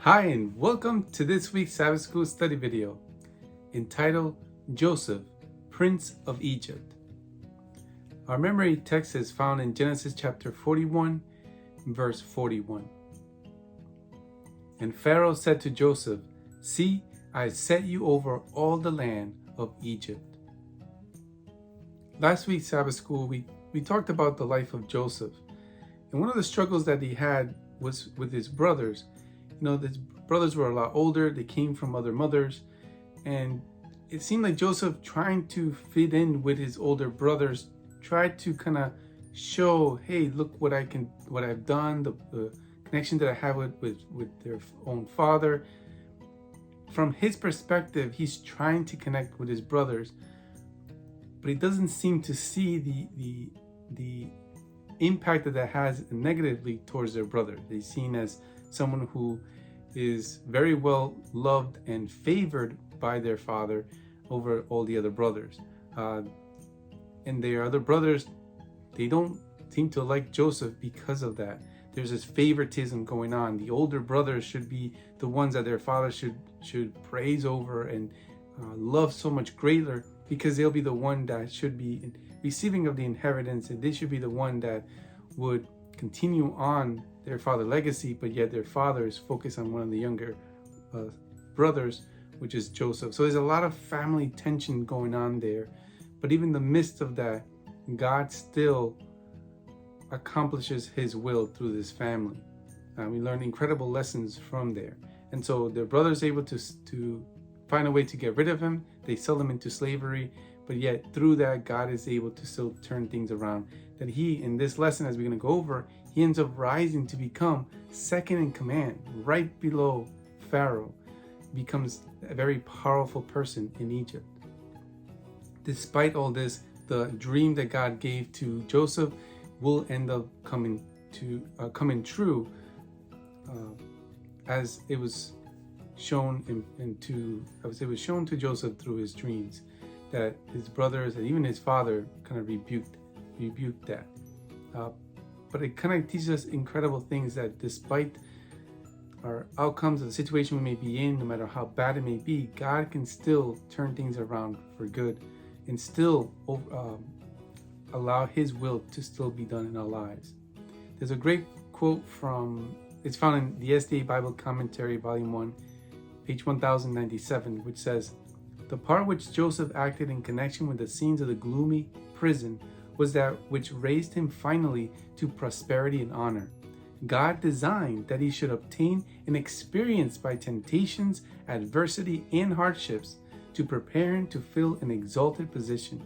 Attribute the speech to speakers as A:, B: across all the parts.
A: Hi, and welcome to this week's Sabbath School study video entitled Joseph, Prince of Egypt. Our memory text is found in Genesis chapter 41, verse 41. And Pharaoh said to Joseph, "See, I set you over all the land of Egypt." Last week's Sabbath School, we talked about the life of Joseph. And one of the struggles that he had was with his brothers. His brothers were a lot older, they came from other mothers, and it seemed like Joseph, trying to fit in with his older brothers, tried to kind of show, hey, look what I've done, the connection that I have with their own father. From his perspective, he's trying to connect with his brothers, but he doesn't seem to see the impact that has negatively towards their brother. They're seen as someone who is very well loved and favored by their father over all the other brothers. And their other brothers, they don't seem to like Joseph because of that. There's this favoritism going on. The older brothers should be the ones that their father should praise over and love so much greater, because they'll be the one that should be receiving of the inheritance, and they should be the one that would continue on their father's legacy, but yet their father is focused on one of the younger brothers, which is Joseph. So there's a lot of family tension going on there. But even in the midst of that, God still accomplishes his will through this family. We learn incredible lessons from there. And so their brother's able to find a way to get rid of him. They sell him into slavery, but yet through that, God is able to still turn things around. That he, in this lesson, as we're going to go over, he ends up rising to become second in command, right below Pharaoh, becomes a very powerful person in Egypt. Despite all this, the dream that God gave to Joseph will end up coming true, as it was shown to Joseph through his dreams, that his brothers and even his father kind of rebuked that. But it kind of teaches us incredible things, that despite our outcomes of the situation we may be in, no matter how bad it may be, God can still turn things around for good and still allow his will to still be done in our lives. There's a great quote it's found in the SDA Bible Commentary, Volume 1, page 1097, which says, "The part which Joseph acted in connection with the scenes of the gloomy prison was that which raised him finally to prosperity and honor. God designed that he should obtain an experience by temptations, adversity, and hardships to prepare him to fill an exalted position.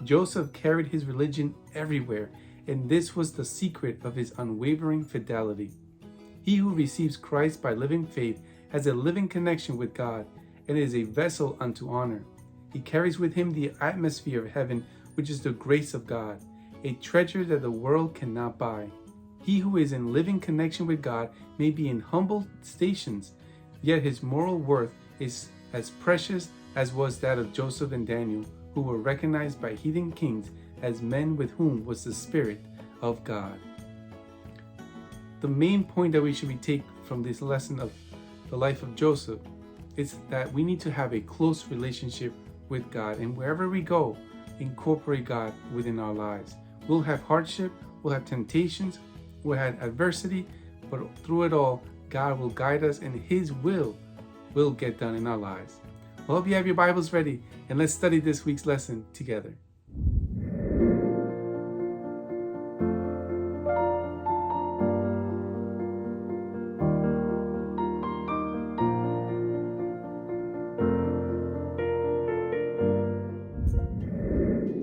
A: Joseph carried his religion everywhere, and this was the secret of his unwavering fidelity. He who receives Christ by living faith has a living connection with God and is a vessel unto honor. He carries with him the atmosphere of heaven, which is the grace of God, a treasure that the world cannot buy. He who is in living connection with God may be in humble stations, yet his moral worth is as precious as was that of Joseph and Daniel, who were recognized by heathen kings as men with whom was the Spirit of God." The main point that we should take from this lesson of the life of Joseph is that we need to have a close relationship with God, and wherever we go, incorporate God within our lives. We'll have hardship, we'll have temptations, we'll have adversity, but through it all, God will guide us and his will get done in our lives. I hope you have your Bibles ready, and let's study this week's lesson together.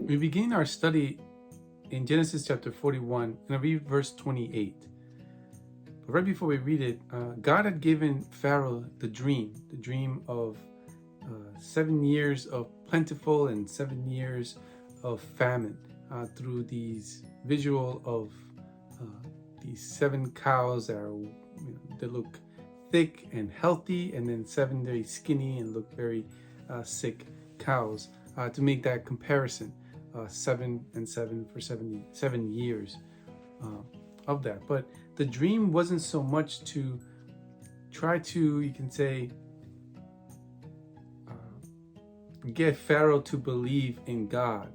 A: We begin our study in Genesis chapter 41, and I read verse 28. But right before we read it, God had given Pharaoh the dream of 7 years of plentiful and 7 years of famine, through these visual of these 7 cows that look thick and healthy, and then 7 very skinny and look very sick cows, to make that comparison. 7 and 7 for 7 years of that. But the dream wasn't so much to try to, you can say, get Pharaoh to believe in God.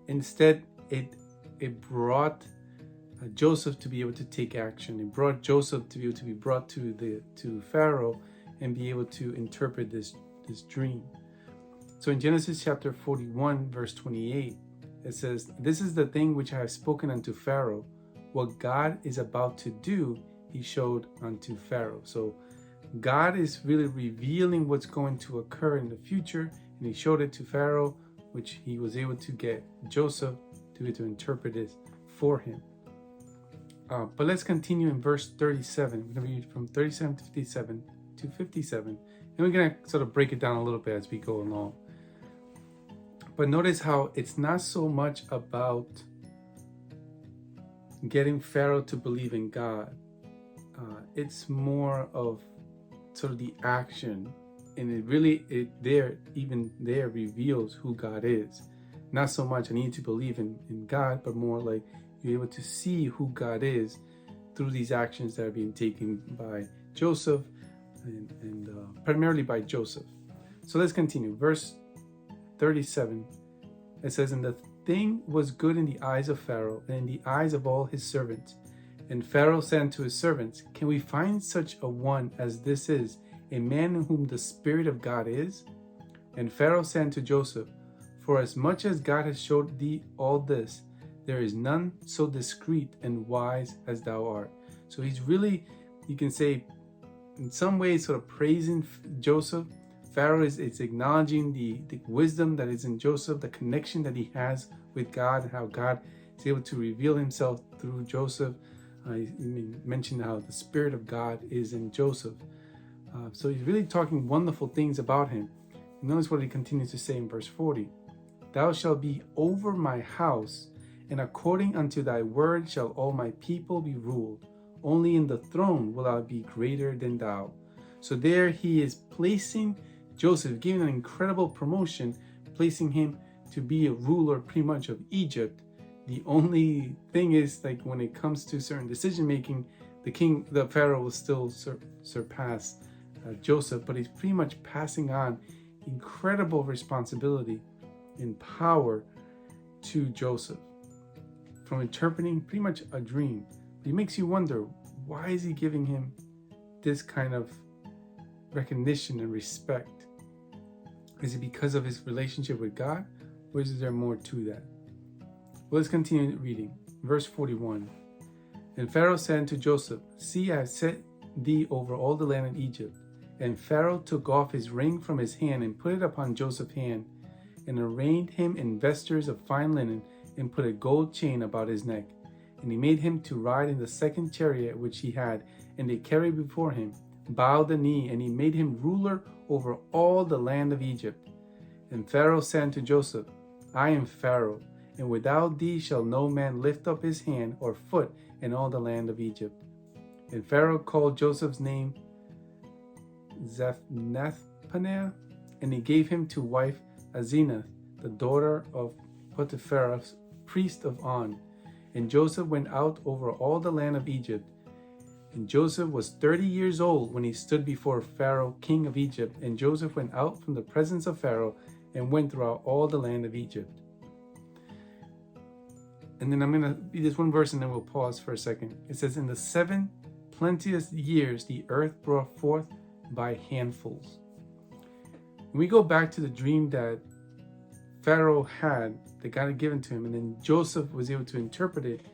A: Instead, it brought Joseph to be able to take action. It brought Joseph to be able to be brought to Pharaoh and be able to interpret this dream. So in Genesis chapter 41, verse 28, it says, "This is the thing which I have spoken unto Pharaoh. What God is about to do, he showed unto Pharaoh." So God is really revealing what's going to occur in the future, and he showed it to Pharaoh, which he was able to get Joseph to be able to interpret it for him. But let's continue in verse 37. We're going to read from 37 to 57, and we're going to sort of break it down a little bit as we go along. But notice how it's not so much about getting Pharaoh to believe in God. It's more of sort of the action, and even there reveals who God is. Not so much I need to believe in God, but more like you're able to see who God is through these actions that are being taken by Joseph and primarily by Joseph. So let's continue. Verse 37, it says, "And the thing was good in the eyes of Pharaoh and in the eyes of all his servants. And Pharaoh said unto his servants, Can we find such a one as this is, a man in whom the Spirit of God is? And Pharaoh said unto Joseph, For as much as God has showed thee all this, there is none so discreet and wise as thou art." So he's really, you can say, in some ways sort of praising Joseph. Pharaoh is acknowledging the wisdom that is in Joseph, the connection that he has with God, how God is able to reveal himself through Joseph. He mentioned how the Spirit of God is in Joseph. So he's really talking wonderful things about him. And notice what he continues to say in verse 40. "Thou shalt be over my house, and according unto thy word shall all my people be ruled. Only in the throne will I be greater than thou." So there he is placing Joseph, giving an incredible promotion, placing him to be a ruler pretty much of Egypt. The only thing is, like, when it comes to certain decision making, the Pharaoh will still surpass Joseph, but he's pretty much passing on incredible responsibility and power to Joseph from interpreting pretty much a dream. But it makes you wonder, why is he giving him this kind of recognition and respect? Is it because of his relationship with God, or is there more to that? Well, let's continue reading. Verse 41. "And Pharaoh said unto Joseph, See, I have set thee over all the land of Egypt. And Pharaoh took off his ring from his hand and put it upon Joseph's hand, and arrayed him in vestures of fine linen, and put a gold chain about his neck. And he made him to ride in the second chariot which he had, and they carried before him, bowed the knee, and he made him ruler over all the land of Egypt. And Pharaoh said unto Joseph, I am Pharaoh, and without thee shall no man lift up his hand or foot in all the land of Egypt. And Pharaoh called Joseph's name Zephnath-paneah, and he gave him to wife Asenath, the daughter of Potiphar, priest of On. And Joseph went out over all the land of Egypt. And Joseph was 30 years old when he stood before Pharaoh, king of Egypt. And Joseph went out from the presence of Pharaoh and went throughout all the land of Egypt. And then I'm going to read this one verse and then we'll pause for a second. It says, In the 7 plenteous years the earth brought forth by handfuls. When we go back to the dream that Pharaoh had, that God had given to him, and then Joseph was able to interpret it,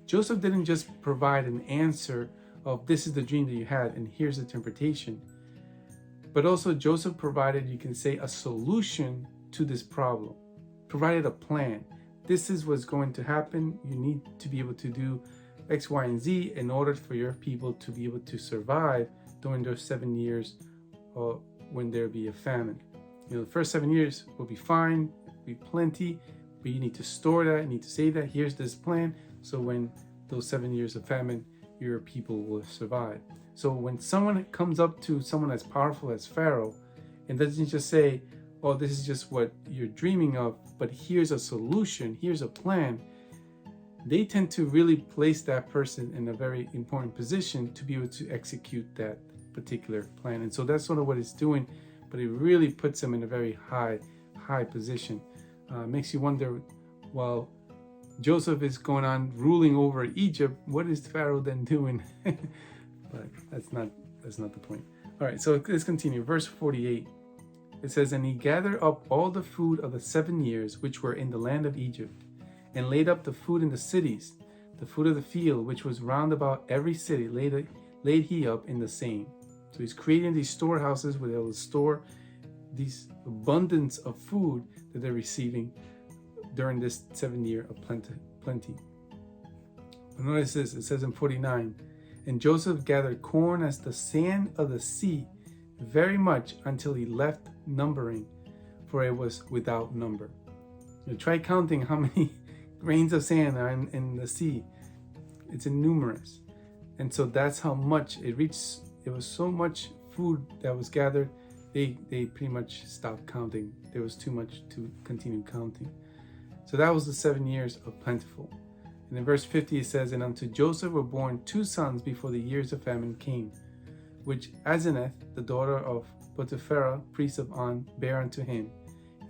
A: Joseph didn't just provide an answer of this is the dream that you had and here's the interpretation, but also Joseph provided, you can say, a solution to this problem, provided a plan. This is what's going to happen. You need to be able to do X, Y, and Z in order for your people to be able to survive during those 7 years when there be a famine. The first 7 years will be fine, be plenty, but you need to store that, you need to save that. Here's this plan, so when those 7 years of famine, your people will survive. So when someone comes up to someone as powerful as Pharaoh and doesn't just say, oh, this is just what you're dreaming of, but here's a solution, here's a plan, they tend to really place that person in a very important position to be able to execute that particular plan. And so that's sort of what it's doing, but it really puts him in a very high position. Makes you wonder, well, Joseph is going on ruling over Egypt. What is Pharaoh then doing? But that's not the point. All right, so let's continue. Verse 48. It says, "And he gathered up all the food of the 7 years which were in the land of Egypt, and laid up the food in the cities. The food of the field, which was round about every city, laid he up in the same." So he's creating these storehouses where they will store these abundance of food that they're receiving during this 7 year of plenty. But notice this, it says in 49, "And Joseph gathered corn as the sand of the sea, very much until he left numbering, for it was without number." You try counting how many grains of sand are in the sea. It's innumerous. And so that's how much it reached. It was so much food that was gathered, they pretty much stopped counting. There was too much to continue counting. So that was the 7 years of plentiful. And in verse 50 it says, "And unto Joseph were born 2 sons before the years of famine came, which Asenath, the daughter of Potiphera, priest of On, bare unto him.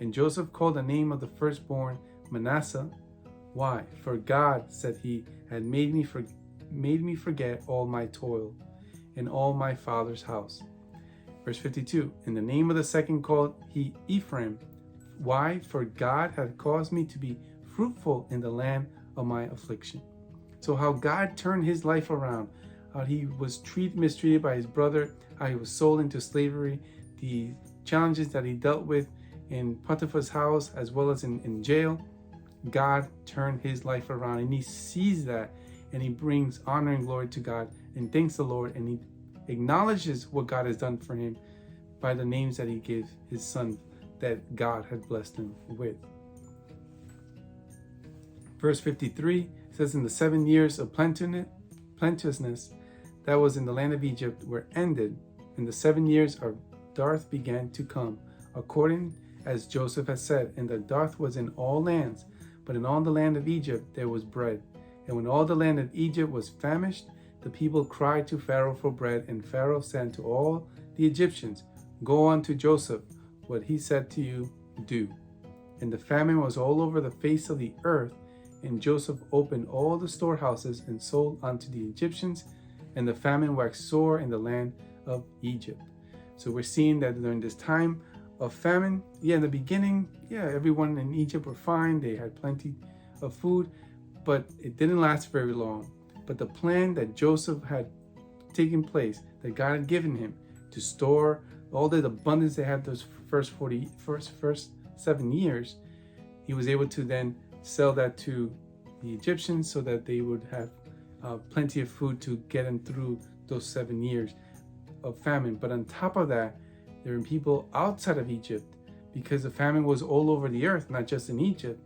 A: And Joseph called the name of the firstborn Manasseh. Why? For God, said he, had made me forget all my toil and all my father's house." Verse 52, "And the name of the second called he Ephraim. Why? For God had caused me to be fruitful in the land of my affliction." So how God turned his life around, how he was mistreated by his brother, how he was sold into slavery, the challenges that he dealt with in Potiphar's house as well as in jail. God turned his life around, and he sees that, and he brings honor and glory to God and thanks the Lord, and he acknowledges what God has done for him by the names that he gave his son that God had blessed him with. Verse 53 says, "And the 7 years of plenteousness that was in the land of Egypt were ended, and the 7 years of dearth began to come, according as Joseph had said, and the dearth was in all lands, but in all the land of Egypt there was bread. And when all the land of Egypt was famished, the people cried to Pharaoh for bread, and Pharaoh said to all the Egyptians, Go unto Joseph, what he said to you, do. And the famine was all over the face of the earth, and Joseph opened all the storehouses and sold unto the Egyptians, and the famine waxed sore in the land of Egypt." So we're seeing that during this time of famine, in the beginning, everyone in Egypt were fine. They had plenty of food, but it didn't last very long. But the plan that Joseph had taken place, that God had given him to store all the abundance they had those first 7 years, he was able to then sell that to the Egyptians so that they would have plenty of food to get them through those 7 years of famine. But on top of that, there were people outside of Egypt, because the famine was all over the earth, not just in Egypt.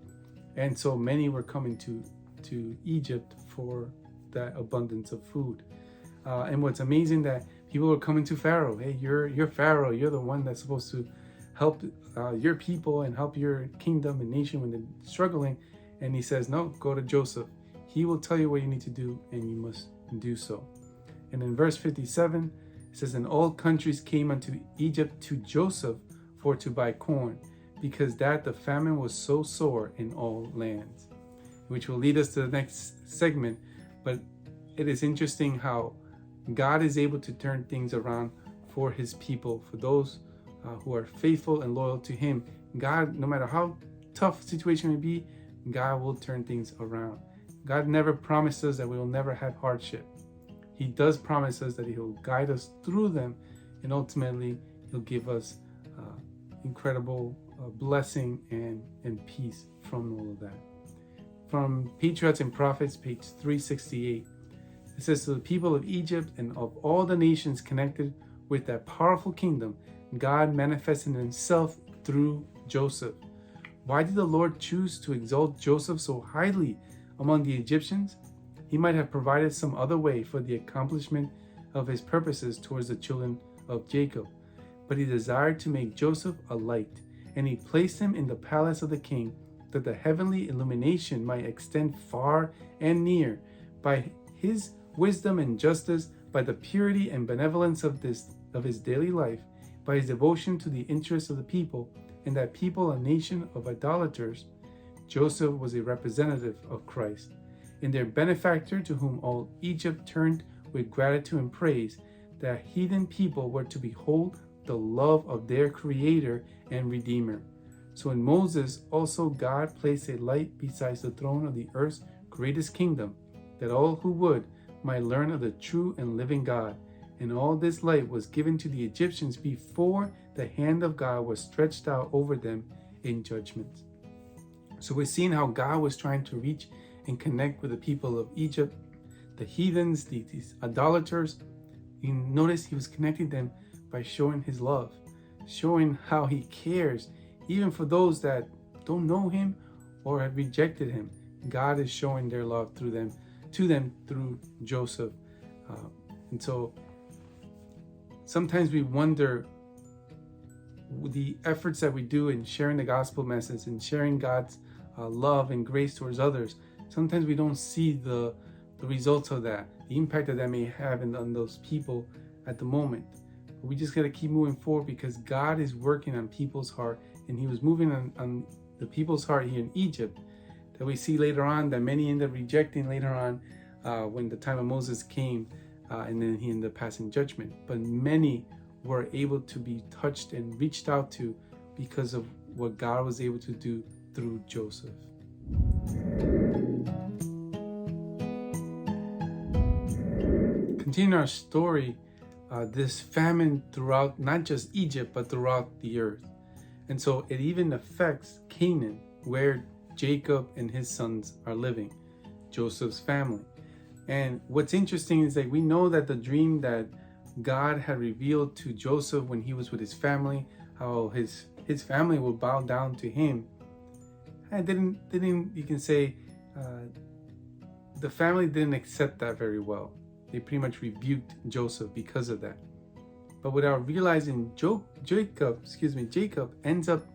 A: And so many were coming to Egypt for that abundance of food. And what's amazing, that people were coming to Pharaoh. Hey, you're Pharaoh. You're the one that's supposed to help your people and help your kingdom and nation when they're struggling. And he says, no, go to Joseph. He will tell you what you need to do, and you must do so. And in verse 57, it says, "And all countries came unto Egypt to Joseph for to buy corn, because that the famine was so sore in all lands." Which will lead us to the next segment. But it is interesting how God is able to turn things around for his people, for those who are faithful and loyal to him. God, no matter how tough the situation may be, God will turn things around. God never promised us that we will never have hardship. He does promise us that he will guide us through them, and ultimately he'll give us incredible blessing and peace from all of that. From Patriots and Prophets, page 368, it says, "To the people of Egypt and of all the nations connected with that powerful kingdom, God manifested himself through Joseph. Why did the Lord choose to exalt Joseph so highly among the Egyptians? He might have provided some other way for the accomplishment of his purposes towards the children of Jacob. But he desired to make Joseph a light, and he placed him in the palace of the king, that the heavenly illumination might extend far and near. By his wisdom and justice, by the purity and benevolence of his daily life, by his devotion to the interests of the people, and that people a nation of idolaters, Joseph was a representative of Christ, and their benefactor to whom all Egypt turned with gratitude and praise, that heathen people were to behold the love of their Creator and Redeemer. So in Moses also God placed a light beside the throne of the earth's greatest kingdom, that all who would might learn of the true and living God. And all this light was given to the Egyptians before the hand of God was stretched out over them in judgment. So we're seeing how God was trying to reach and connect with the people of Egypt, the heathens, these idolaters. You notice he was connecting them by showing his love, showing how he cares, even for those that don't know him or have rejected him. God is showing their love to them through Joseph. And so sometimes we wonder the efforts that we do in sharing the gospel message and sharing God's love and grace towards others. Sometimes we don't see the results of that, the impact that may have on those people at the moment. But we just got to keep moving forward, because God is working on people's heart, and he was moving on the people's heart here in Egypt, that we see later on that many end up rejecting later on when the time of Moses came, and then he ended up passing judgment. But many were able to be touched and reached out to because of what God was able to do through Joseph. Continuing our story, this famine throughout not just Egypt but throughout the earth, and so it even affects Canaan, where Jacob and his sons are living, Joseph's family. And what's interesting is that we know that the dream that God had revealed to Joseph when he was with his family, how his family will bow down to him, and didn't you can say the family didn't accept that very well. They pretty much rebuked Joseph because of that. But without realizing, Jacob ends up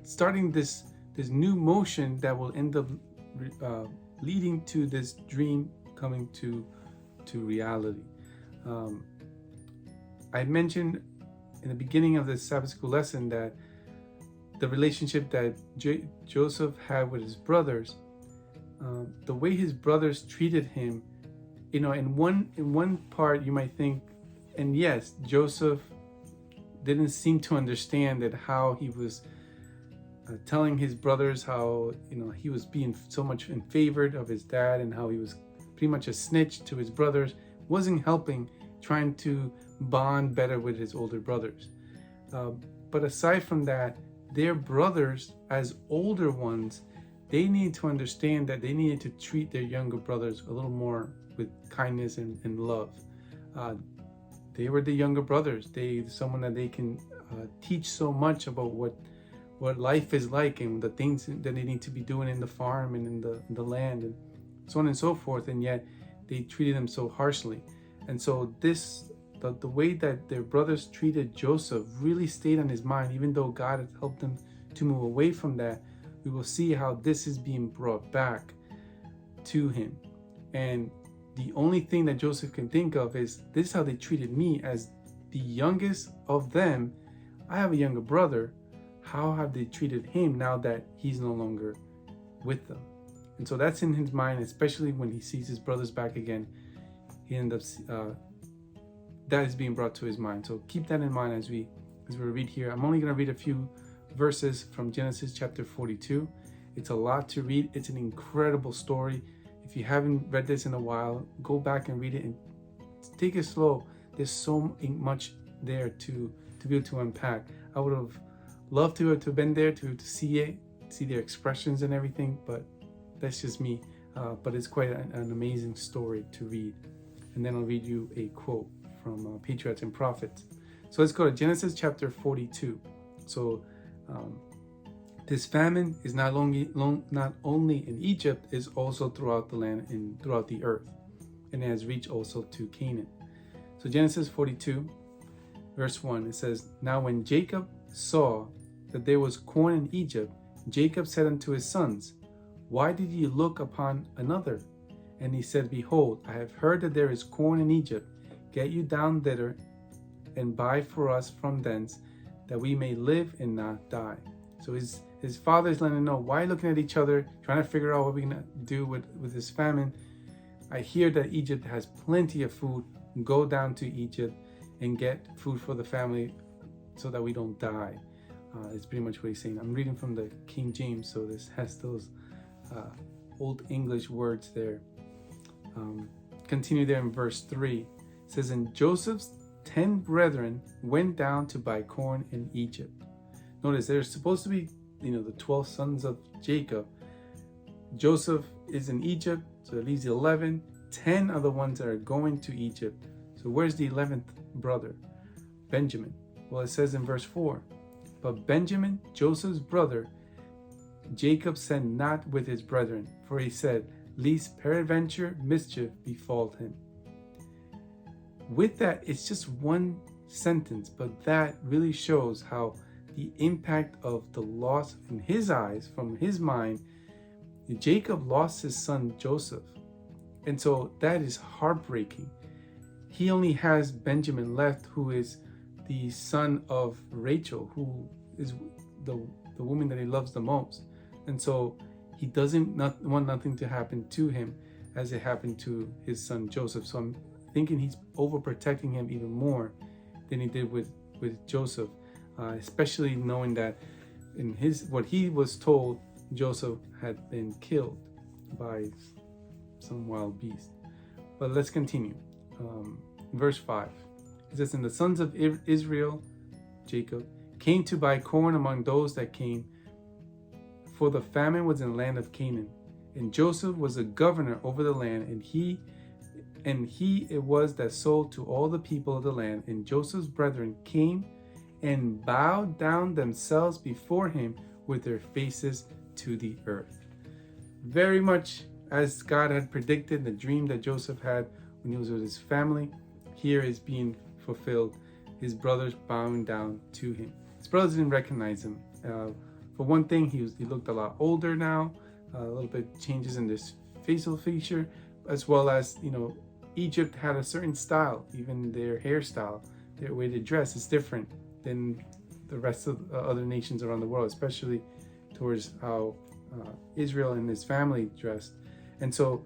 A: starting this new motion that will end up leading to this dream coming to reality. I mentioned in the beginning of this Sabbath school lesson that the relationship that Joseph had with his brothers, the way his brothers treated him, in one part you might think, and yes, Joseph didn't seem to understand that how he was telling his brothers how he was being so much in favor of his dad, and how he was pretty much a snitch to his brothers, wasn't helping trying to bond better with his older brothers. But aside from that, their brothers, as older ones, they need to understand that they needed to treat their younger brothers a little more with kindness and love. They were the younger brothers. Someone that they can teach so much about what life is like, and the things that they need to be doing in the farm and in the land, and so on and so forth. And yet they treated them so harshly. And so the way that their brothers treated Joseph really stayed on his mind, even though God had helped them to move away from that. We will see how this is being brought back to him. And the only thing that Joseph can think of is, this is how they treated me as the youngest of them. I have a younger brother. How have they treated him now that he's no longer with them? And so that's in his mind, especially when he sees his brothers back again. He ends up that is being brought to his mind. So keep that in mind as we read here. I'm only going to read a few verses from Genesis chapter 42. It's a lot to read. It's an incredible story. If you haven't read this in a while, go back and read it and take it slow. There's so much there to be able to unpack. I would have loved to have been there to see it, see their expressions and everything, but that's just me. But it's quite an amazing story to read. And then I'll read you a quote from Patriots and Prophets. So let's go to Genesis chapter 42. So this famine is not only in Egypt, is also throughout the land and throughout the earth, and it has reached also to Canaan. So Genesis 42 verse 1, it says, "Now when Jacob saw that there was corn in Egypt, Jacob said unto his sons, Why did ye look upon another? And he said, Behold, I have heard that there is corn in Egypt. get you down thither, and buy for us from thence, that we may live and not die. So his father is letting him know, why looking at each other, trying to figure out what we're gonna do with this famine. I hear that Egypt has plenty of food. Go down to Egypt and get food for the family so that we don't die. It's pretty much what he's saying. I'm reading from the King James, so this has those Old English words there. Continue there in verse 3. It says, and Joseph's 10 brethren went down to buy corn in Egypt. Notice there's supposed to be, the 12 sons of Jacob. Joseph is in Egypt, so that leaves 11. 10 are the ones that are going to Egypt. So where's the 11th brother? Benjamin. Well, it says in verse 4, but Benjamin, Joseph's brother, Jacob sent not with his brethren, for he said, lest peradventure mischief befall him. With that, it's just one sentence, but that really shows how the impact of the loss in his eyes, from his mind, Jacob lost his son Joseph. And so that is heartbreaking. He only has Benjamin left, who is the son of Rachel, who is the woman that he loves the most. And so he doesn't want nothing to happen to him as it happened to his son Joseph. So I'm thinking he's overprotecting him even more than he did with Joseph, especially knowing that in what he was told, Joseph had been killed by some wild beast. But let's continue. Verse 5. It says, and the sons of Israel, Jacob, came to buy corn among those that came, for the famine was in the land of Canaan. And Joseph was a governor over the land, and he it was that sold to all the people of the land. And Joseph's brethren came and bowed down themselves before him with their faces to the earth. Very much as God had predicted, the dream that Joseph had when he was with his family, here is being fulfilled. His brothers bowing down to him. His brothers didn't recognize him. For one thing, he looked a lot older now, a little bit changes in this facial feature, as well as, Egypt had a certain style. Even their hairstyle, their way to dress is different than the rest of other nations around the world, especially towards how Israel and his family dressed. And so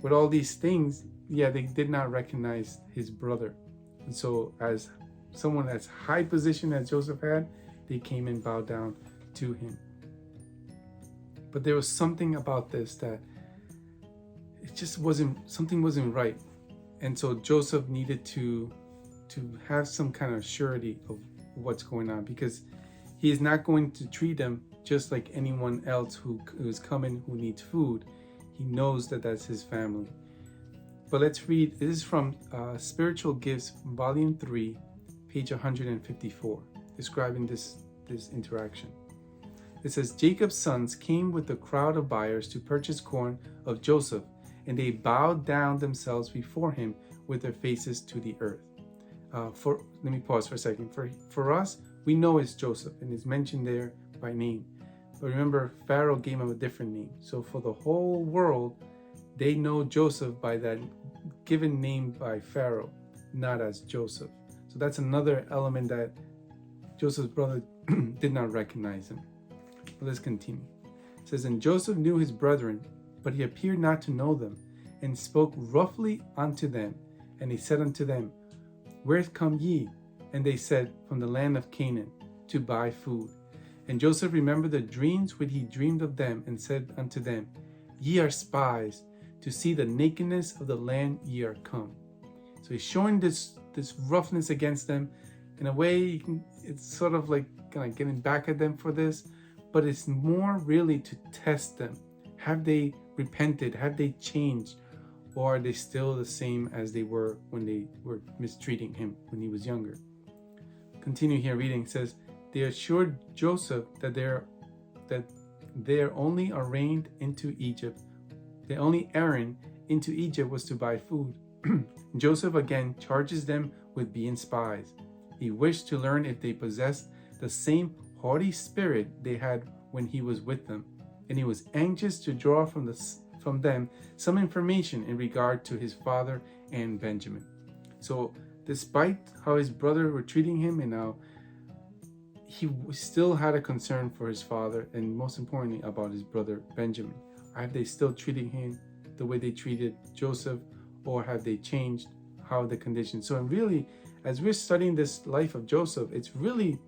A: with all these things, they did not recognize his brother. And so as someone as high position as Joseph had, they came and bowed down to him. But there was something about this that something wasn't right. And so Joseph needed to have some kind of surety of what's going on, because he is not going to treat them just like anyone else who is coming, who needs food. He knows that that's his family. But let's read. This is from Spiritual Gifts, Volume 3, page 154, describing this interaction. It says, Jacob's sons came with a crowd of buyers to purchase corn of Joseph, and they bowed down themselves before him with their faces to the earth. Let me pause for a second. For us, we know it's Joseph, and it's mentioned there by name. But remember, Pharaoh gave him a different name. So for the whole world, they know Joseph by that given name by Pharaoh, not as Joseph. So that's another element that Joseph's brother did not recognize him. But let's continue. It says, and Joseph knew his brethren, but he appeared not to know them, and spoke roughly unto them. And he said unto them, Whence come ye? And they said, From the land of Canaan, to buy food. And Joseph remembered the dreams which he dreamed of them, and said unto them, Ye are spies, to see the nakedness of the land ye are come. So he's showing this roughness against them. In a way, it's sort of like kind of getting back at them for this, but it's more really to test them. Have they repented? Have they changed? Or are they still the same as they were when they were mistreating him when he was younger? Continue here reading. It says, they assured Joseph that their only errand into Egypt, the only errand into Egypt was to buy food. Joseph again charges them with being spies. He wished to learn if they possessed the same haughty spirit they had when he was with them, and he was anxious to draw from them some information in regard to his father and Benjamin. So despite how his brother were treating him and how he still had a concern for his father, and most importantly about his brother Benjamin. Are they still treating him the way they treated Joseph, or have they changed how the conditions? So really, as we're studying this life of Joseph, it's really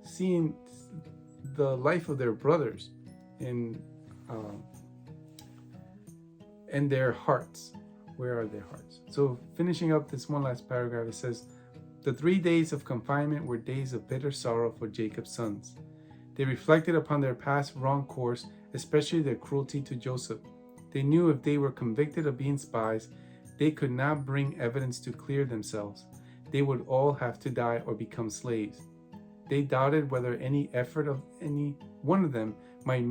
A: seeing the life of their brothers and their hearts. Where are their hearts? So finishing up this one last paragraph, it says, the 3 days of confinement were days of bitter sorrow for Jacob's sons. They reflected upon their past wrong course, especially their cruelty to Joseph. They knew if they were convicted of being spies, they could not bring evidence to clear themselves. They would all have to die or become slaves. They doubted whether any effort of any one of them might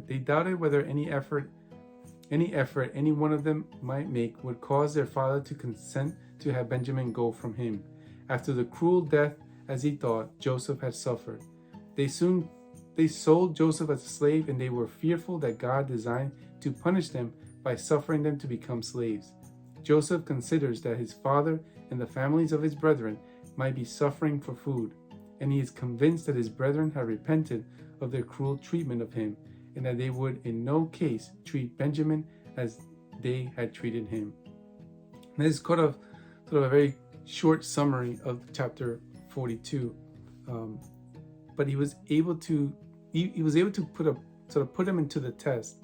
A: They doubted whether any effort any one of them might make would cause their father to consent to have Benjamin go from him, after the cruel death, as he thought, Joseph had suffered. They sold Joseph as a slave, and they were fearful that God designed to punish them by suffering them to become slaves. Joseph considers that his father and the families of his brethren might be suffering for food, and he is convinced that his brethren had repented of their cruel treatment of him, and that they would in no case treat Benjamin as they had treated him. And this is sort of a very short summary of chapter 42, but he was able to put him into the test,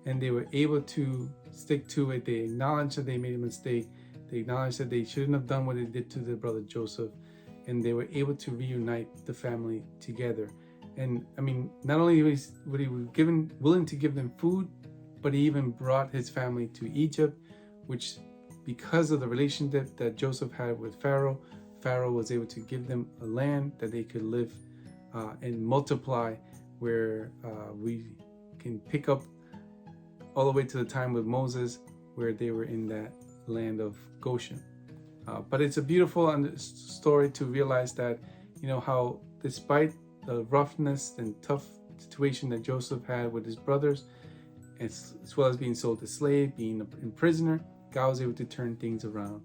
A: and they were able to stick to it. They acknowledged that they made a mistake. They acknowledged that they shouldn't have done what they did to their brother Joseph, and they were able to reunite the family together. And I mean, not only was he willing to give them food, but he even brought his family to Egypt, which, because of the relationship that Joseph had with Pharaoh, Pharaoh was able to give them a land that they could live and multiply, where we can pick up all the way to the time with Moses, where they were in that land of Goshen. But it's a beautiful story to realize that, how despite the roughness and tough situation that Joseph had with his brothers, as well as being sold as slave, being a prisoner, God was able to turn things around.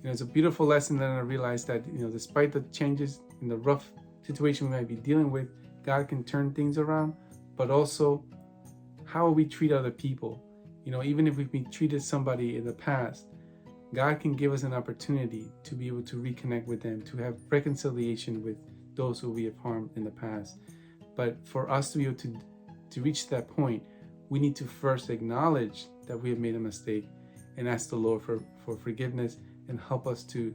A: It's a beautiful lesson that I realized that, despite the changes in the rough situation we might be dealing with, God can turn things around, but also how we treat other people. Even if we've treated somebody in the past, God can give us an opportunity to be able to reconnect with them, to have reconciliation with those who we have harmed in the past. But for us to be able to reach that point, we need to first acknowledge that we have made a mistake and ask the Lord for forgiveness, and help us to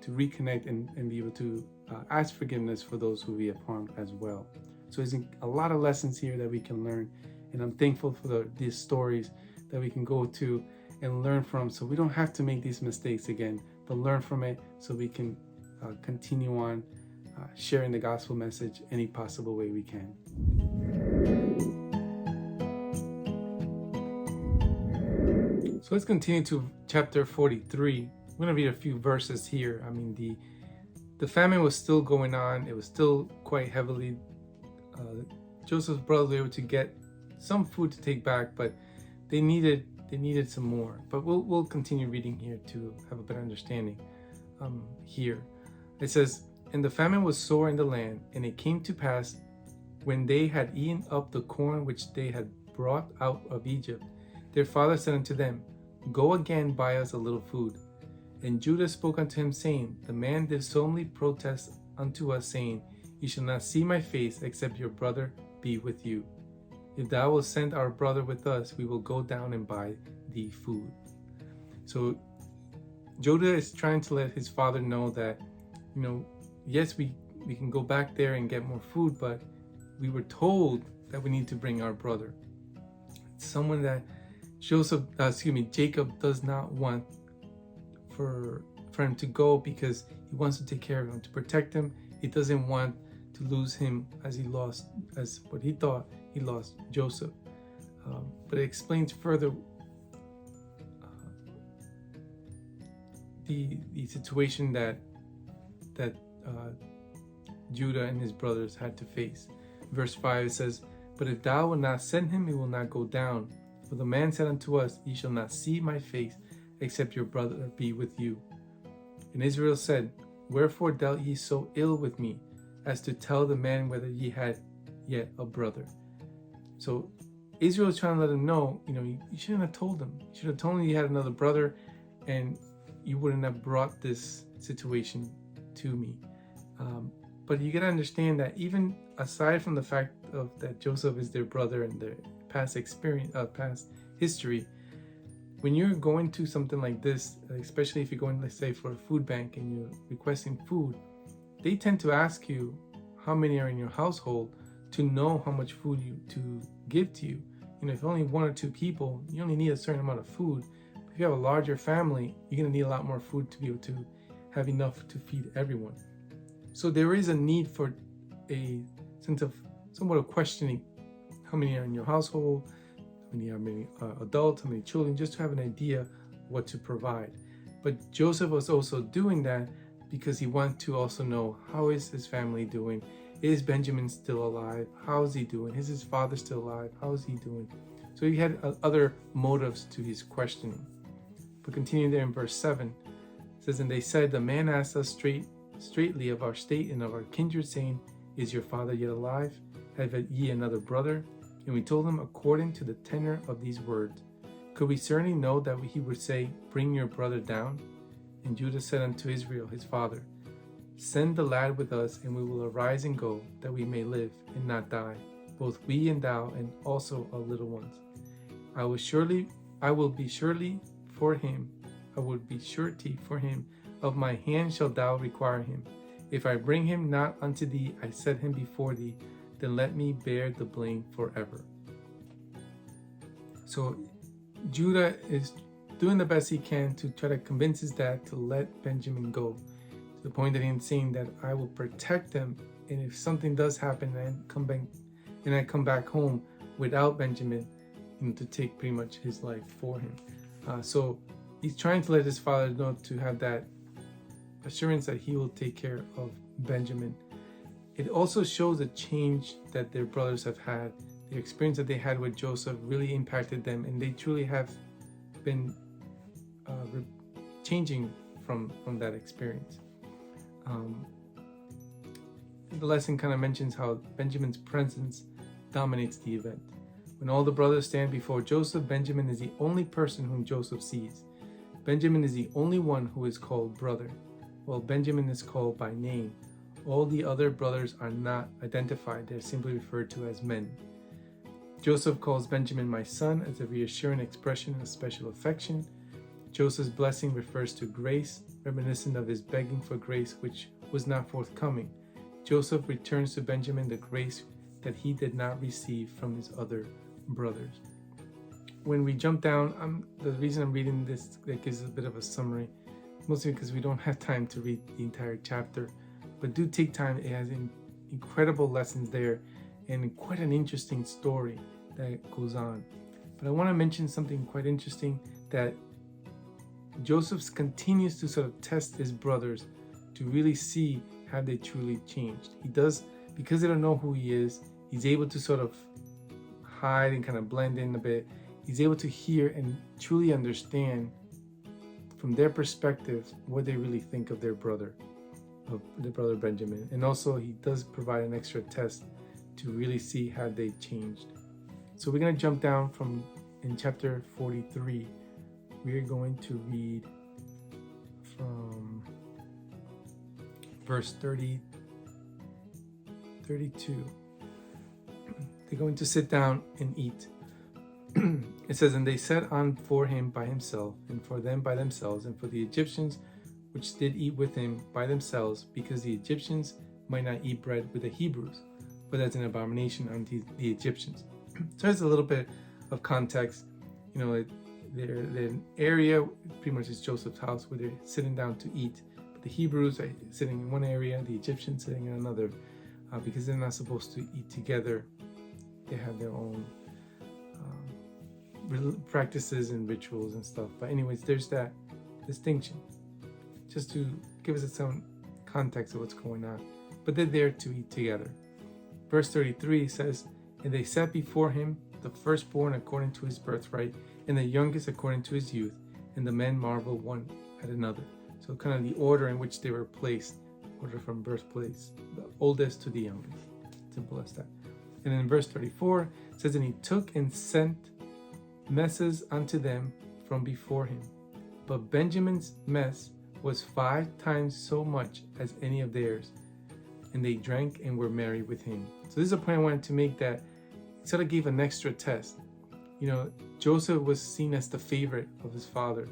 A: reconnect and be able to ask forgiveness for those who we have harmed as well. So there's a lot of lessons here that we can learn, and I'm thankful for these stories that we can go to and learn from, so we don't have to make these mistakes again, but learn from it so we can continue on sharing the gospel message any possible way we can. So let's continue to chapter 43. I'm going to read a few verses here. I mean, the famine was still going on. It was still quite heavily. Joseph's brothers were able to get some food to take back, but they needed some more. But we'll continue reading here to have a better understanding. Here it says, and the famine was sore in the land, and it came to pass, when they had eaten up the corn which they had brought out of Egypt, their father said unto them, go again buy us a little food. And Judah spoke unto him, saying, the man did solemnly protest unto us, saying, you shall not see my face, except your brother be with you. If thou wilt send our brother with us, we will go down and buy thee food. So Judah is trying to let his father know that, yes, we can go back there and get more food, but we were told that we need to bring our brother. It's someone that Jacob does not want for him to go, because he wants to take care of him, to protect him. He doesn't want to lose him as what he thought he lost Joseph. But it explains further the situation that Judah and his brothers had to face. Verse 5, it says, but if thou wilt not send him, he will not go down. For the man said unto us, Ye shall not see my face, except your brother be with you. And Israel said, Wherefore dealt ye so ill with me, as to tell the man whether ye had yet a brother? So Israel is trying to let him know, you shouldn't have told him. You should have told him you had another brother, and you wouldn't have brought this situation to me. But you got to understand that even aside from the fact of that Joseph is their brother and their past experience, past history, when you're going to something like this, especially if you're going, let's say, for a food bank and you're requesting food, they tend to ask you how many are in your household to know how much food to give to you. If only one or two people, you only need a certain amount of food. If you have a larger family, you're going to need a lot more food to be able to have enough to feed everyone. So there is a need for a sense of somewhat of questioning how many are in your household, how many adults, how many children, just to have an idea what to provide. But Joseph was also doing that because he wanted to also know, how is his family doing? Is Benjamin still alive? How is he doing? Is his father still alive? How is he doing? So he had other motives to his questioning. But continuing there in verse 7, it says, And they said, The man asked us straightly of our state and of our kindred, saying, Is your father yet alive? Have ye another brother? And we told him according to the tenor of these words. Could we certainly know that he would say, Bring your brother down? And Judah said unto Israel his father, Send the lad with us, and we will arise and go, that we may live and not die, both we and thou, and also our little ones. I will be surety for him. Of my hand shalt thou require him. If I bring him not unto thee, I set him before thee, then let me bear the blame forever. So Judah is doing the best he can to try to convince his dad to let Benjamin go, to the point that he's saying that I will protect them, and if something does happen and I come back home without Benjamin, to take pretty much his life for him. So he's trying to let his father know, to have that assurance that he will take care of Benjamin. It also shows a change that their brothers have had. The experience that they had with Joseph really impacted them, and they truly have been changing from that experience. The lesson kind of mentions how Benjamin's presence dominates the event. When all the brothers stand before Joseph, Benjamin is the only person whom Joseph sees. Benjamin is the only one who is called brother, while Benjamin is called by name. All the other brothers are not identified, they're simply referred to as men. Joseph calls Benjamin my son as a reassuring expression of special affection. Joseph's blessing refers to grace, reminiscent of his begging for grace which was not forthcoming. Joseph returns to Benjamin the grace that he did not receive from his other brothers. When we jump down, the reason I'm reading this, that gives a bit of a summary, mostly because we don't have time to read the entire chapter, but do take time. It has incredible lessons there and quite an interesting story that goes on. But I want to mention something quite interesting, that Joseph continues to sort of test his brothers to really see have they truly changed. He does, because they don't know who he is, he's able to sort of hide and kind of blend in a bit. He's able to hear and truly understand from their perspective what they really think of their brother Benjamin. And also he does provide an extra test to really see how they changed. So we're going to jump down in chapter 43. We're going to read from verse 32. They're going to sit down and eat. It says, And they sat on for him by himself, and for them by themselves, and for the Egyptians which did eat with him by themselves, because the Egyptians might not eat bread with the Hebrews, but as an abomination unto the Egyptians. So there's a little bit of context. The area pretty much is Joseph's house where they're sitting down to eat. But the Hebrews are sitting in one area, the Egyptians sitting in another, because they're not supposed to eat together. They have their own practices and rituals and stuff. But anyways, there's that distinction, just to give us some context of what's going on. But they're there to eat together. Verse 33 says, And they sat before him the firstborn according to his birthright, and the youngest according to his youth. And the men marveled one at another. So kind of the order in which they were placed, order from birthplace, the oldest to the youngest. Simple as that. And in verse 34, it says, and he took and sent messes unto them from before him. But Benjamin's mess was 5 times so much as any of theirs. And they drank and were merry with him. So this is a point I wanted to make, that he sort of gave an extra test. Joseph was seen as the favorite of his father,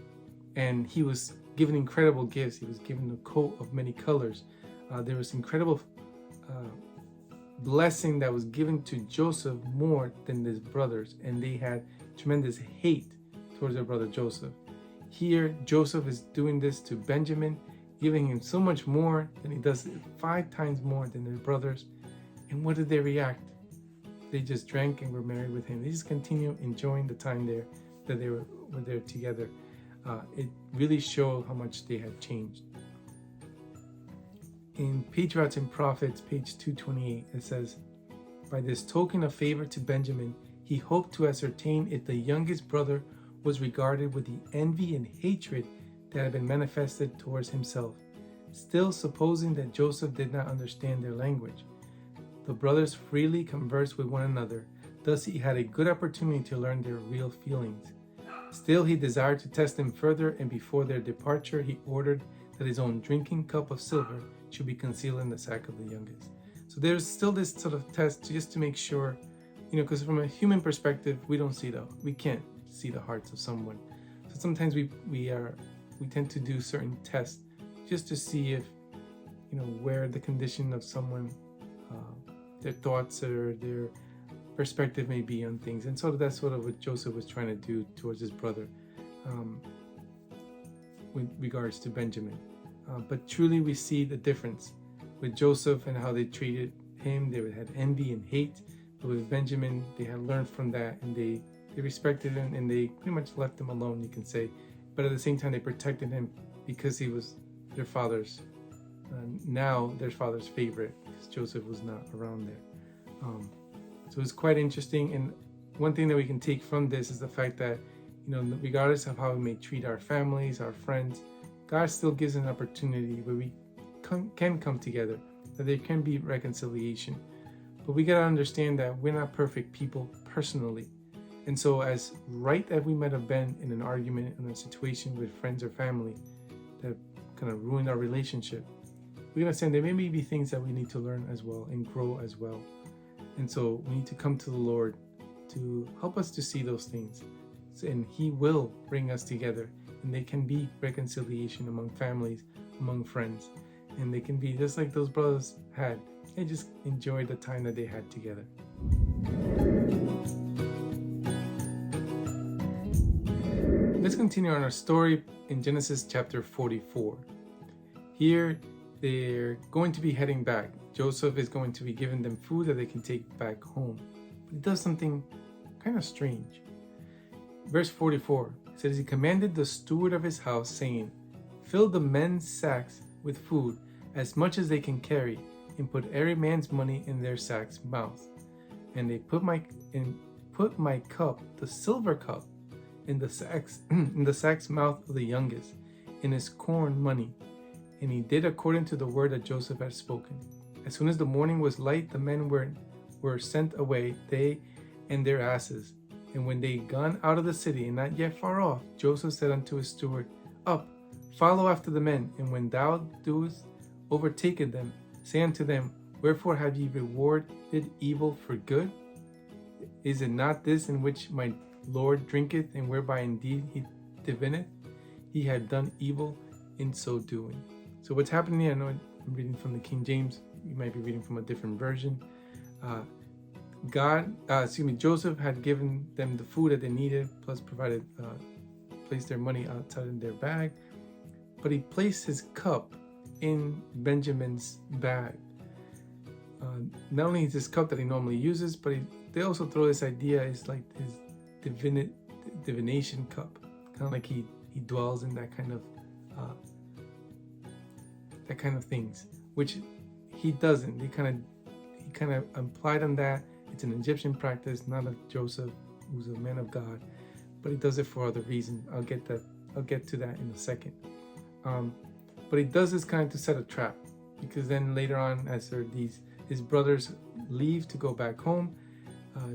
A: and he was given incredible gifts. He was given a coat of many colors. There was incredible blessing that was given to Joseph more than his brothers, and they had tremendous hate towards their brother Joseph. Here, Joseph is doing this to Benjamin, giving him so much more than he does, 5 times more than his brothers. And what did they react? They just drank and were married with him. They just continue enjoying the time there that they were there together. It really showed how much they had changed. In Patriarchs and Prophets, page 228, it says, by this token of favor to Benjamin, he hoped to ascertain if the youngest brother was regarded with the envy and hatred that had been manifested towards himself, still supposing that Joseph did not understand their language. The brothers freely conversed with one another, thus he had a good opportunity to learn their real feelings. Still he desired to test them further, and before their departure he ordered that his own drinking cup of silver should be concealed in the sack of the youngest. So there's still this sort of test just to make sure, because from a human perspective, we can't see the hearts of someone. So sometimes we tend to do certain tests just to see if, where the condition of someone, their thoughts or their perspective may be on things. And so that's sort of what Joseph was trying to do towards his brother with regards to Benjamin. But truly we see the difference with Joseph and how they treated him. They had envy and hate. But with Benjamin, they had learned from that, and they respected him, and they pretty much left him alone, you can say. But at the same time, they protected him because he was their father's, now their father's favorite, because Joseph was not around there. So it's quite interesting. And one thing that we can take from this is the fact that, regardless of how we may treat our families, our friends, God still gives an opportunity where we can come together, that there can be reconciliation. But we got to understand that we're not perfect people personally. And so as right that we might have been in an argument, in a situation with friends or family that kind of ruined our relationship, we understand there may be things that we need to learn as well and grow as well. And so we need to come to the Lord to help us to see those things. And He will bring us together, and there can be reconciliation among families, among friends. And they can be just like those brothers had. They just enjoyed the time that they had together. Let's continue on our story in Genesis chapter 44. Here, they're going to be heading back. Joseph is going to be giving them food that they can take back home. But he does something kind of strange. Verse 44 says, he commanded the steward of his house, saying, fill the men's sacks with food as much as they can carry, and put every man's money in their sack's mouth. And they put my cup, the silver cup, in the sack's mouth of the youngest, in his corn money. And he did according to the word that Joseph had spoken. As soon as the morning was light, the men were sent away, they and their asses. And when they gone out of the city, and not yet far off, Joseph said unto his steward, up, follow after the men, and when thou doest overtake them, say unto them, wherefore have ye rewarded evil for good? Is it not this in which my Lord drinketh, and whereby indeed he divineth? He had done evil in so doing. So what's happening here, I know I'm reading from the King James, you might be reading from a different version. Joseph had given them the food that they needed, plus placed their money outside in their bag. But he placed his cup in Benjamin's bag. Not only is his cup that he normally uses, but they also throw this idea, it's like his divination cup, kind of like he dwells in that kind of things, which he doesn't. He kind of implied on that, It's an Egyptian practice, not of Joseph, who's a man of God, but he does it for other reasons. I'll get to that in a second. But he does this kind of to set a trap, because then later on, as his brothers leave to go back home,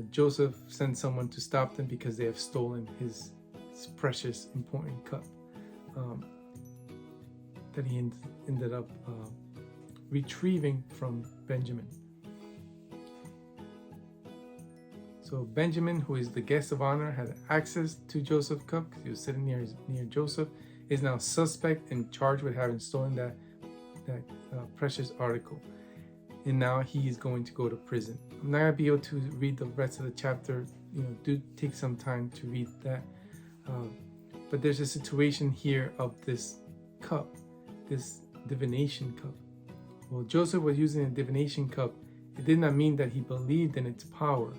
A: Joseph sends someone to stop them because they have stolen his precious, important cup that he ended up retrieving from Benjamin. So Benjamin, who is the guest of honor, had access to Joseph's cup because he was sitting near Joseph, is now suspect and charged with having stolen that precious article. And now he is going to go to prison. I'm not going to be able to read the rest of the chapter. Do take some time to read that. But there's a situation here of this cup, this divination cup. Well, Joseph was using a divination cup. It did not mean that he believed in its power.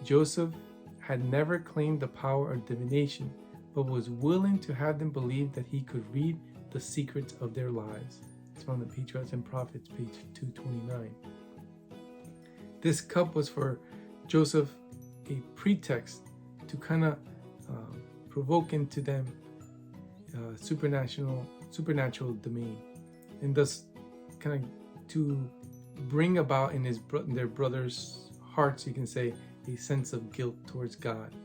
A: Joseph had never claimed the power of divination, but was willing to have them believe that he could read the secrets of their lives. It's found in Patriarchs and Prophets, page 229. This cup was for Joseph a pretext to kind of provoke into them supernatural domain, and thus kind of to bring about in their brothers' hearts, you can say, a sense of guilt towards God.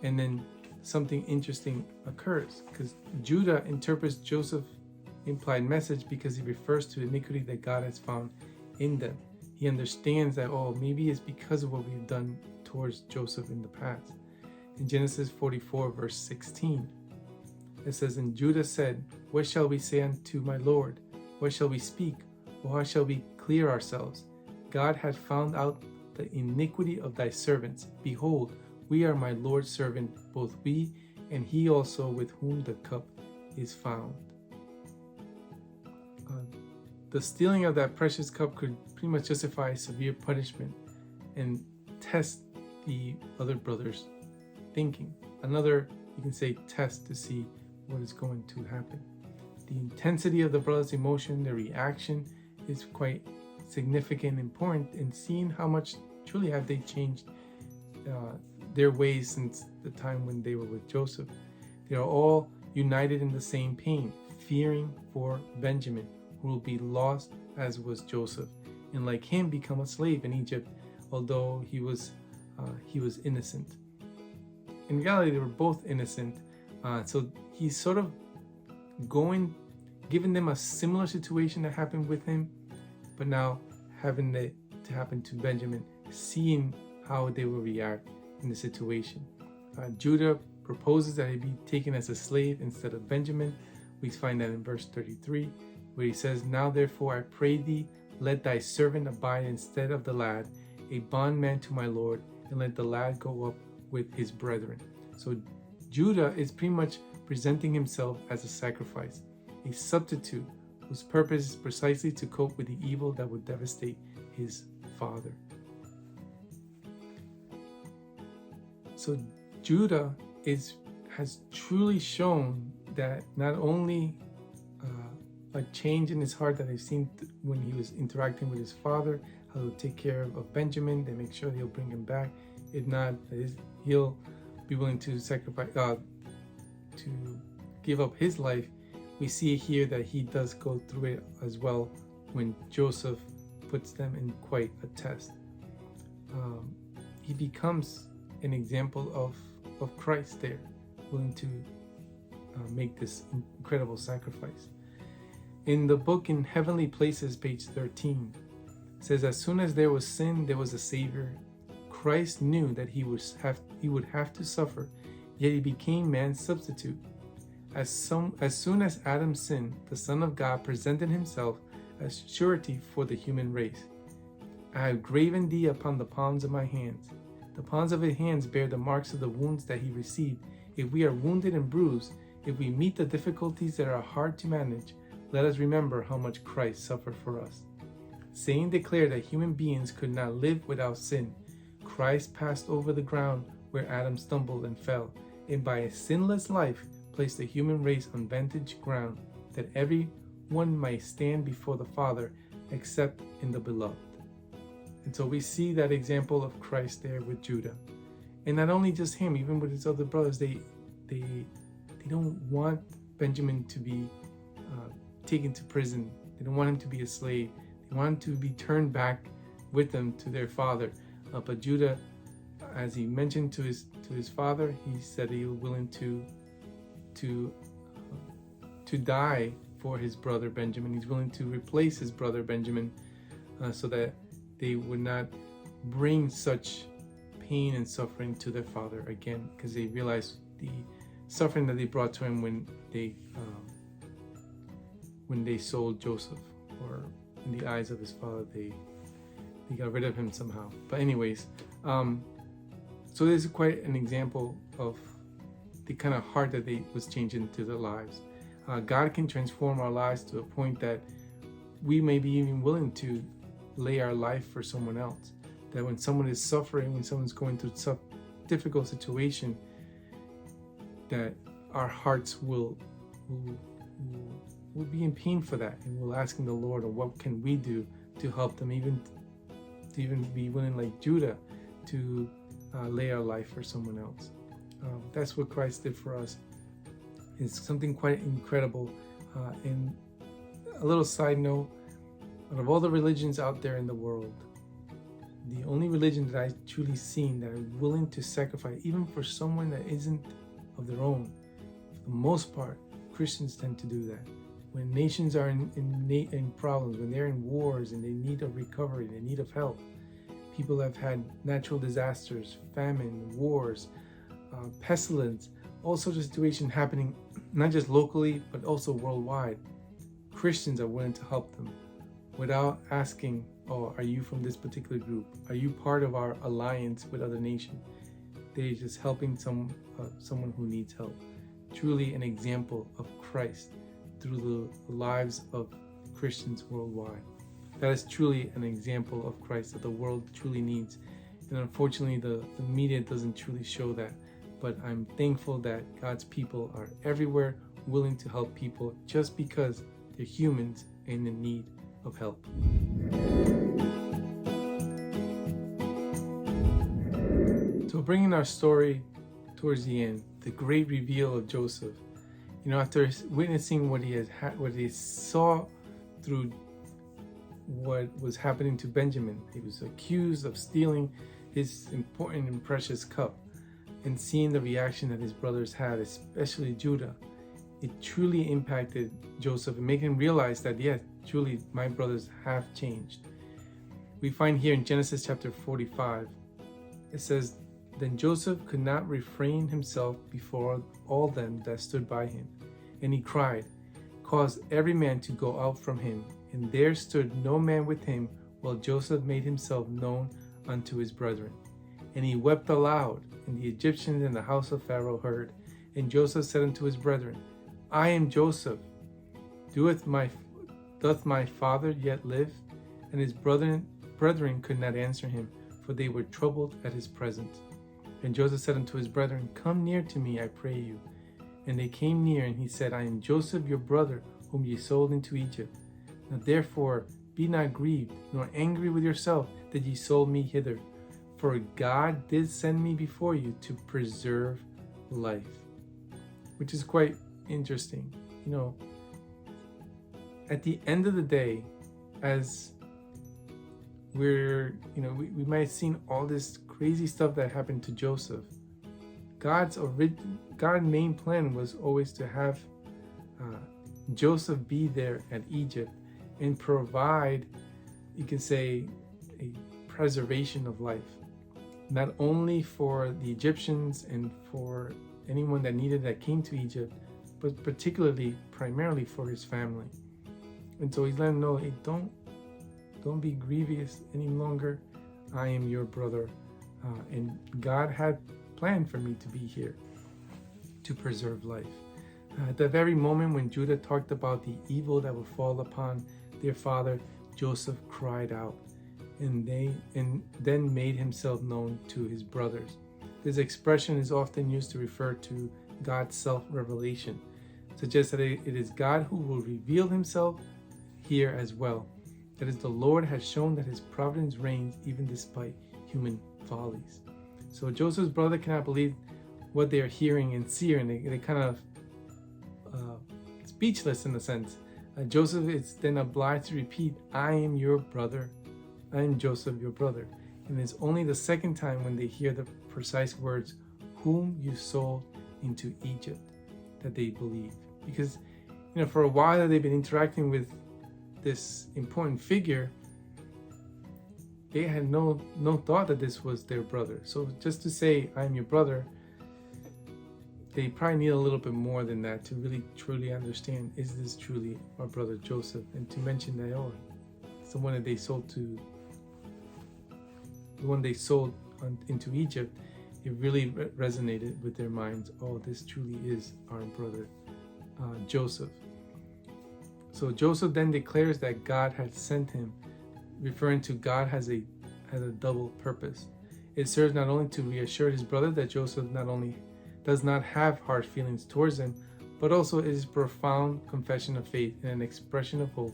A: And then something interesting occurs, because Judah interprets Joseph's implied message because he refers to the iniquity that God has found in them. He understands that, maybe it's because of what we've done towards Joseph in the past. In Genesis 44, verse 16, it says, "And Judah said, What shall we say unto my Lord? What shall we speak? Or how shall we clear ourselves? God hath found out the iniquity of thy servants. Behold, we are my Lord's servant, both we and he also with whom the cup is found." The stealing of that precious cup could pretty much justify severe punishment and test the other brothers' thinking. Another, you can say, test to see what is going to happen. The intensity of the brothers' emotion, their reaction, is quite significant and important in seeing how much truly have they changed their ways since the time when they were with Joseph. They are all united in the same pain, fearing for Benjamin, who will be lost as was Joseph, and like him become a slave in Egypt, although he was innocent. In reality, they were both innocent. So he's sort of giving them a similar situation that happened with him, but now having it to happen to Benjamin, seeing how they will react in the situation. Judah proposes that he be taken as a slave instead of Benjamin. We find that in verse 33, where he says, "Now therefore I pray thee, let thy servant abide instead of the lad, a bondman to my Lord, and let the lad go up with his brethren." So Judah is pretty much presenting himself as a sacrifice, a substitute whose purpose is precisely to cope with the evil that would devastate his father. So Judah has truly shown that not only a change in his heart that I've seen when he was interacting with his father, how he'll take care of Benjamin, they make sure he'll bring him back. If not, he'll be willing to sacrifice, to give up his life. We see here that he does go through it as well when Joseph puts them in quite a test. He becomes an example of Christ there, willing to make this incredible sacrifice. In the book In Heavenly Places, page 13, it says, "As soon as there was sin, there was a Savior. Christ knew that he would have to suffer, yet he became man's substitute. As soon as Adam sinned, the Son of God presented himself as surety for the human race. I have graven thee upon the palms of my hands. The palms of his hands bear the marks of the wounds that he received. If we are wounded and bruised, if we meet the difficulties that are hard to manage, let us remember how much Christ suffered for us. Saying declared that human beings could not live without sin, Christ passed over the ground where Adam stumbled and fell, and by a sinless life placed the human race on vantage ground, that every one might stand before the Father except in the Beloved." And so we see that example of Christ there with Judah. And not only just him, even with his other brothers, they don't want Benjamin to be taken to prison. They don't want him to be a slave. They want him to be turned back with them to their father. But Judah, as he mentioned to his father, he said he was willing to die for his brother Benjamin. He's willing to replace his brother Benjamin so that they would not bring such pain and suffering to their father again, because they realized the suffering that they brought to him when they sold Joseph, or in the eyes of his father, they got rid of him somehow. But anyways, so this is quite an example of the kind of heart that they was changing to their lives. God can transform our lives to a point that we may be even willing to lay our life for someone else. That when someone is suffering, when someone's going through some difficult situation, that our hearts will be in pain for that, and we'll ask the Lord, or what can we do to help them, even be willing, like Judah, to lay our life for someone else. That's what Christ did for us. It's something quite incredible. And a little side note, out of all the religions out there in the world, the only religion that I've truly seen that are willing to sacrifice, even for someone that isn't of their own, for the most part, Christians tend to do that. When nations are in problems, when they're in wars and they need a recovery, they need of help. People have had natural disasters, famine, wars, pestilence, all sorts of situations happening, not just locally, but also worldwide. Christians are willing to help them without asking, oh, are you from this particular group? Are you part of our alliance with other nations? They're just helping someone who needs help. Truly an example of Christ through the lives of Christians worldwide. That is truly an example of Christ that the world truly needs. And unfortunately, the media doesn't truly show that. But I'm thankful that God's people are everywhere willing to help people just because they're humans and in need of help. So bringing our story towards the end, the great reveal of Joseph. After witnessing what he saw through what was happening to Benjamin, he was accused of stealing his important and precious cup, and seeing the reaction that his brothers had, especially Judah, it truly impacted Joseph and made him realize that, yes, truly my brothers have changed. We find here in Genesis chapter 45, it says, "Then Joseph could not refrain himself before all them that stood by him, and he cried, caused every man to go out from him, and there stood no man with him, while Joseph made himself known unto his brethren. And he wept aloud, and the Egyptians in the house of Pharaoh heard. And Joseph said unto his brethren, I am Joseph. Doth my father yet live? And his brethren could not answer him, for they were troubled at his presence. And Joseph said unto his brethren, Come near to me, I pray you. And they came near, and he said, I am Joseph your brother, whom ye sold into Egypt. Now therefore be not grieved, nor angry with yourself, that ye sold me hither. For God did send me before you to preserve life. Which is quite interesting. At the end of the day, as we might have seen all this crazy stuff that happened to Joseph, God's main plan was always to have Joseph be there at Egypt and provide, you can say, a preservation of life, not only for the Egyptians and for anyone that needed that came to Egypt, but primarily for his family. And so he's letting them know, hey, don't be grievous any longer. I am your brother, and God had planned for me to be here to preserve life. At the very moment when Judah talked about the evil that would fall upon their father, Joseph cried out, and then made himself known to his brothers. This expression is often used to refer to God's self-revelation, suggests that it is God who will reveal himself here as well. That is, the Lord has shown that his providence reigns even despite human follies. So Joseph's brother cannot believe what they are hearing and seeing. They kind of speechless in a sense. Joseph is then obliged to repeat, I am your brother. I am Joseph, your brother. And it's only the second time when they hear the precise words, whom you sold into Egypt, that they believe. Because, for a while they've been interacting with this important figure, they had no thought that this was their brother. So just to say, I am your brother, they probably need a little bit more than that to really truly understand, is this truly our brother Joseph? And to mention that, it's the one that they sold into Egypt. It really resonated with their minds. Oh, this truly is our brother Joseph. So Joseph then declares that God had sent him, referring to God has a double purpose. It serves not only to reassure his brother that Joseph not only does not have harsh feelings towards him, but also it is profound confession of faith and an expression of hope,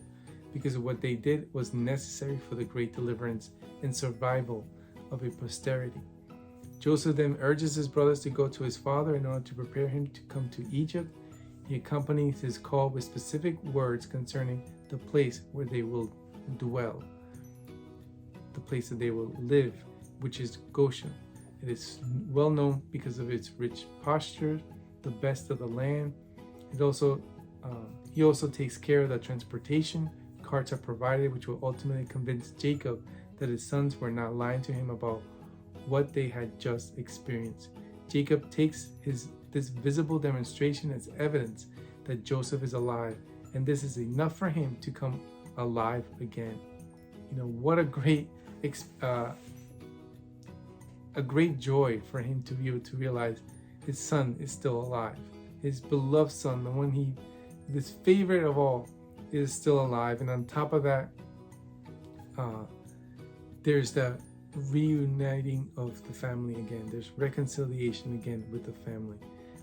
A: because what they did was necessary for the great deliverance and survival of a posterity. Joseph then urges his brothers to go to his father in order to prepare him to come to Egypt. He accompanies his call with specific words concerning the place where they will dwell, the place that they will live, which is Goshen. It is well known because of its rich pasture, the best of the land. He also takes care of the transportation. Carts are provided, which will ultimately convince Jacob that his sons were not lying to him about what they had just experienced. Jacob takes this visible demonstration as evidence that Joseph is alive, and this is enough for him to come alive again. What a great joy for him to be able to realize his son is still alive. His beloved son, the one this favorite of all, is still alive. And on top of that, there's the reuniting of the family again. There's reconciliation again with the family.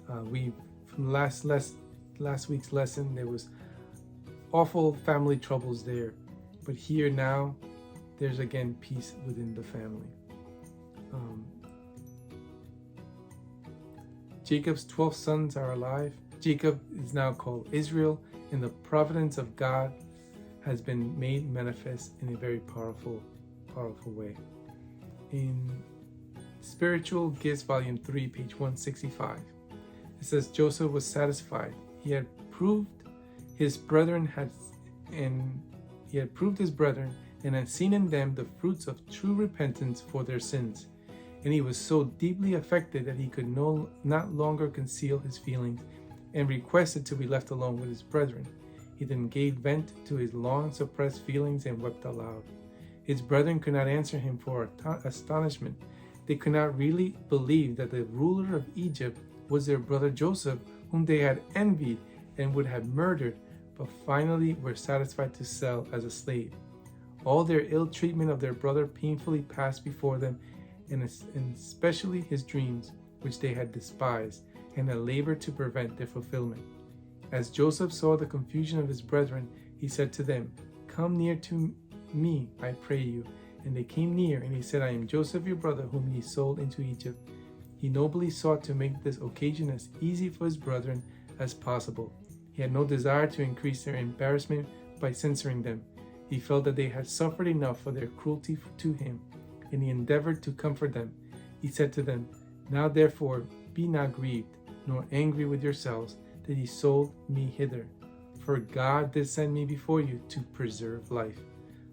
A: From last week's lesson, there was awful family troubles there, but here now, there's again peace within the family. Jacob's 12 sons are alive. Jacob is now called Israel, and the providence of God has been made manifest in a very powerful way. In Spiritual Gifts, Volume 3, page 165, it says, Joseph was satisfied. He had proved his brethren and had seen in them the fruits of true repentance for their sins. And he was so deeply affected that he could not longer conceal his feelings, and requested to be left alone with his brethren. He then gave vent to his long suppressed feelings and wept aloud. His brethren could not answer him for astonishment. They could not really believe that the ruler of Egypt was their brother Joseph, whom they had envied and would have murdered, but finally were satisfied to sell as a slave. All their ill treatment of their brother painfully passed before them, and especially his dreams, which they had despised, and had labored to prevent their fulfillment. As Joseph saw the confusion of his brethren, he said to them, Come near to me, I pray you. And they came near, and he said, I am Joseph your brother, whom ye sold into Egypt. He nobly sought to make this occasion as easy for his brethren as possible. He had no desire to increase their embarrassment by censoring them. He felt that they had suffered enough for their cruelty to him, and he endeavored to comfort them. He said to them, Now therefore be not grieved, nor angry with yourselves, that ye sold me hither. For God did send me before you to preserve life.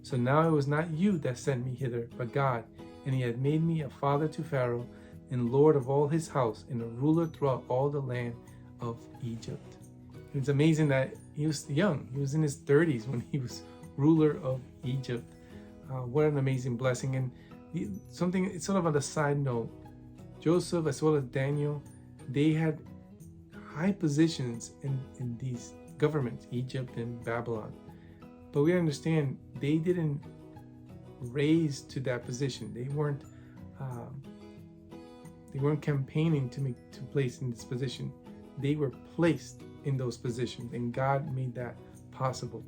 A: So now it was not you that sent me hither, but God, and he had made me a father to Pharaoh, and lord of all his house, and a ruler throughout all the land of Egypt. It's amazing that he was young. He was in his 30s when he was ruler of Egypt. What an amazing blessing. And something sort of on the side note, Joseph as well as Daniel, they had high positions in these governments, Egypt and Babylon. But we understand they didn't raise to that position. They weren't campaigning to place in this position. They were placed in those positions, and God made that possible.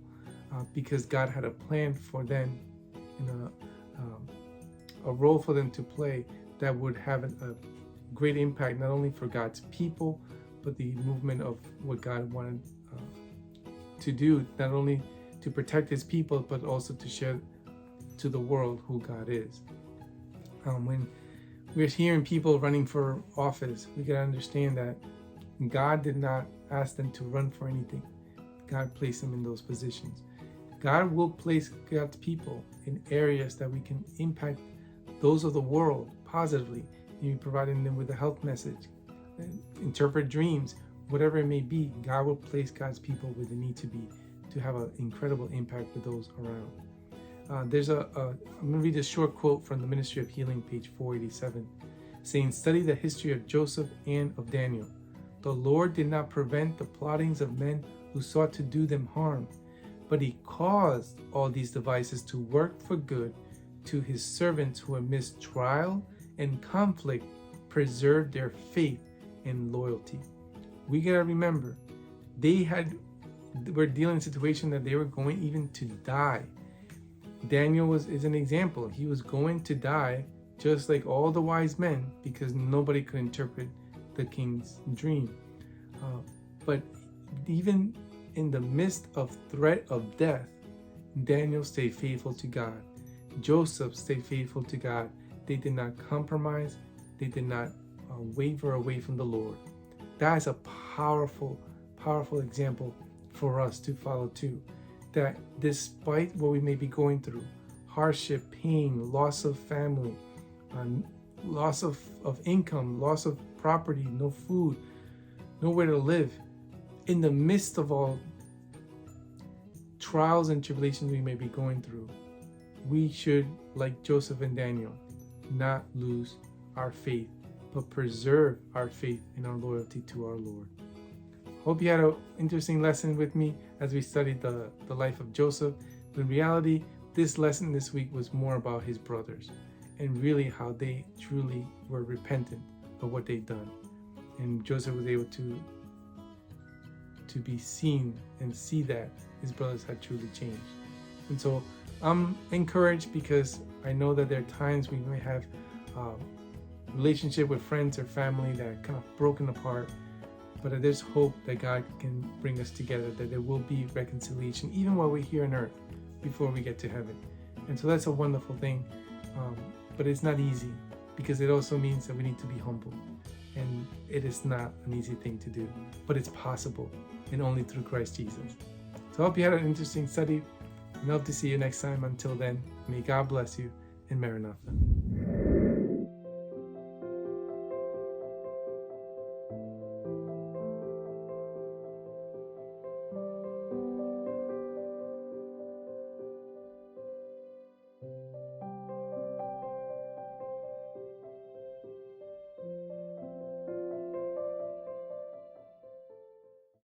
A: because God had a plan for them and a role for them to play that would have a great impact not only for God's people, but the movement of what God wanted to do, not only to protect his people, but also to share to the world who God is. When we're hearing people running for office, we gotta understand that God did not ask them to run for anything. God placed them in those positions. God will place God's people in areas that we can impact those of the world positively, maybe providing them with a health message, interpret dreams, whatever it may be. God will place God's people where they need to be to have an incredible impact with those around. I'm going to read a short quote from the Ministry of Healing, page 487, saying, "Study the history of Joseph and of Daniel. The Lord did not prevent the plottings of men who sought to do them harm, but he caused all these devices to work for good to his servants who amidst trial and conflict preserved their faith and loyalty." We gotta remember, were dealing in a situation that they were going even to die. Daniel is an example. He was going to die just like all the wise men because nobody could interpret the king's dream. But even in the midst of threat of death, Daniel stayed faithful to God. Joseph stayed faithful to God. They did not compromise. They did not waver away from the Lord. That is a powerful, powerful example for us to follow too. That despite what we may be going through, hardship, pain, loss of family, loss of income, loss of property, no food, nowhere to live, in the midst of all trials and tribulations we may be going through, we should, like Joseph and Daniel, not lose our faith, but preserve our faith and our loyalty to our Lord. Hope you had an interesting lesson with me as we studied the life of Joseph. But in reality, this lesson this week was more about his brothers and really how they truly were repentant of what they'd done. And Joseph was able to be seen and see that his brothers had truly changed. And so I'm encouraged because I know that there are times we may have relationship with friends or family that are kind of broken apart, but there's hope that God can bring us together, that there will be reconciliation even while we're here on earth before we get to heaven. And so that's a wonderful thing, but it's not easy because it also means that we need to be humble, and it is not an easy thing to do, but it's possible, and only through Christ Jesus. So I hope you had an interesting study, and I hope to see you next time. Until then, may God bless you, and Maranatha.